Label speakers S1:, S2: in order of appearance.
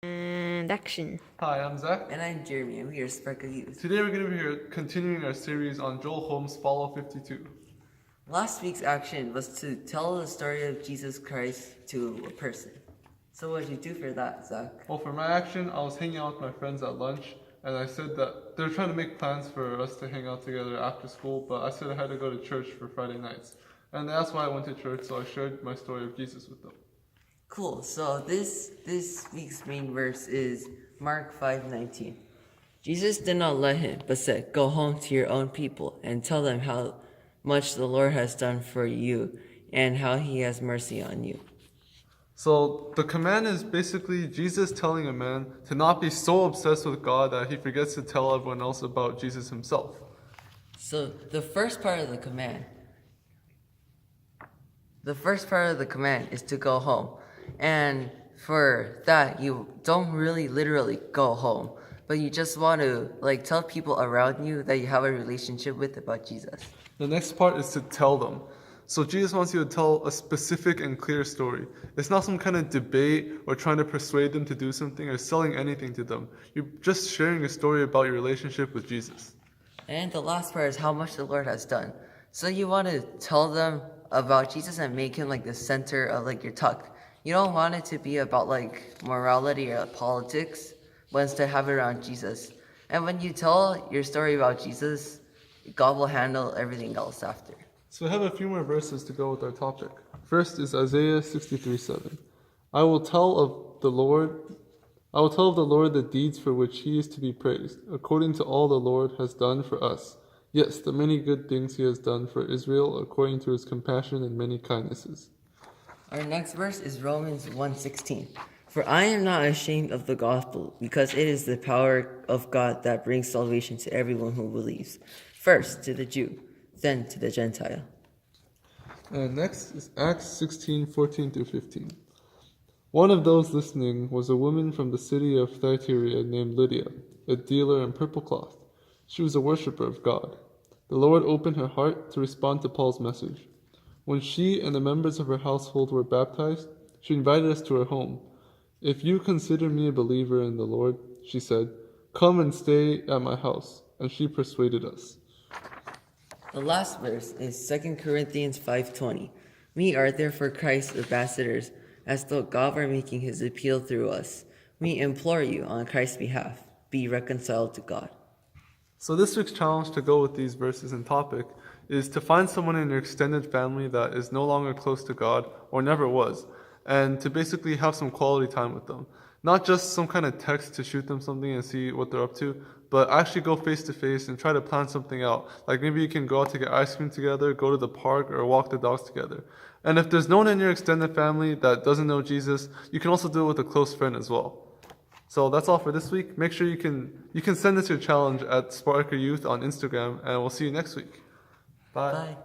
S1: And action.
S2: Hi, I'm Zach.
S3: And I'm Jeremy, and we are SparkaYouth.
S2: Today we're going to be here continuing our series on Joel Holmes' Follow 52.
S3: Last week's action was to tell the story of Jesus Christ to a person. So what did you do for that, Zach?
S2: Well, for my action, I was hanging out with my friends at lunch, and I said that they're trying to make plans for us to hang out together after school, but I said I had to go to church for Friday nights. And that's why I went to church, so I shared my story of Jesus with them.
S3: Cool. So this week's main verse is Mark 5:19. Jesus did not let him, but said, "Go home to your own people and tell them how much the Lord has done for you and how he has mercy on you."
S2: So the command is basically Jesus telling a man to not be so obsessed with God that he forgets to tell everyone else about Jesus himself.
S3: So the first part of the command is to go home. And for that, you don't really literally go home, but you just want to tell people around you that you have a relationship with about Jesus.
S2: The next part is to tell them. So Jesus wants you to tell a specific and clear story. It's not some kind of debate or trying to persuade them to do something or selling anything to them. You're just sharing a story about your relationship with Jesus.
S3: And the last part is how much the Lord has done. So you want to tell them about Jesus and make him the center of your talk. You don't want it to be about morality or politics, but instead have it around Jesus. And when you tell your story about Jesus, God will handle everything else after.
S2: So we have a few more verses to go with our topic. First is Isaiah 63:7. I will tell of the Lord the deeds for which he is to be praised, according to all the Lord has done for us. Yes, the many good things he has done for Israel, according to his compassion and many kindnesses.
S3: Our next verse is Romans 1:16. For I am not ashamed of the gospel, because it is the power of God that brings salvation to everyone who believes. First to the Jew, then to the Gentile.
S2: And next is Acts 16:14-15. One of those listening was a woman from the city of Thyatira named Lydia, a dealer in purple cloth. She was a worshiper of God. The Lord opened her heart to respond to Paul's message. When she and the members of her household were baptized, she invited us to her home. If you consider me a believer in the Lord, she said, come and stay at my house. And she persuaded us.
S3: The last verse is 2 Corinthians 5:20. We are therefore Christ's ambassadors, as though God were making his appeal through us. We implore you on Christ's behalf, be reconciled to God.
S2: So this week's challenge to go with these verses and topic is to find someone in your extended family that is no longer close to God or never was, and to basically have some quality time with them. Not just some kind of text to shoot them something and see what they're up to, but actually go face to face and try to plan something out. Like maybe you can go out to get ice cream together, go to the park, or walk the dogs together. And if there's no one in your extended family that doesn't know Jesus, you can also do it with a close friend as well. So that's all for this week. Make sure you can send us your challenge at SparkaYouth on Instagram, and we'll see you next week. Bye.
S3: Bye.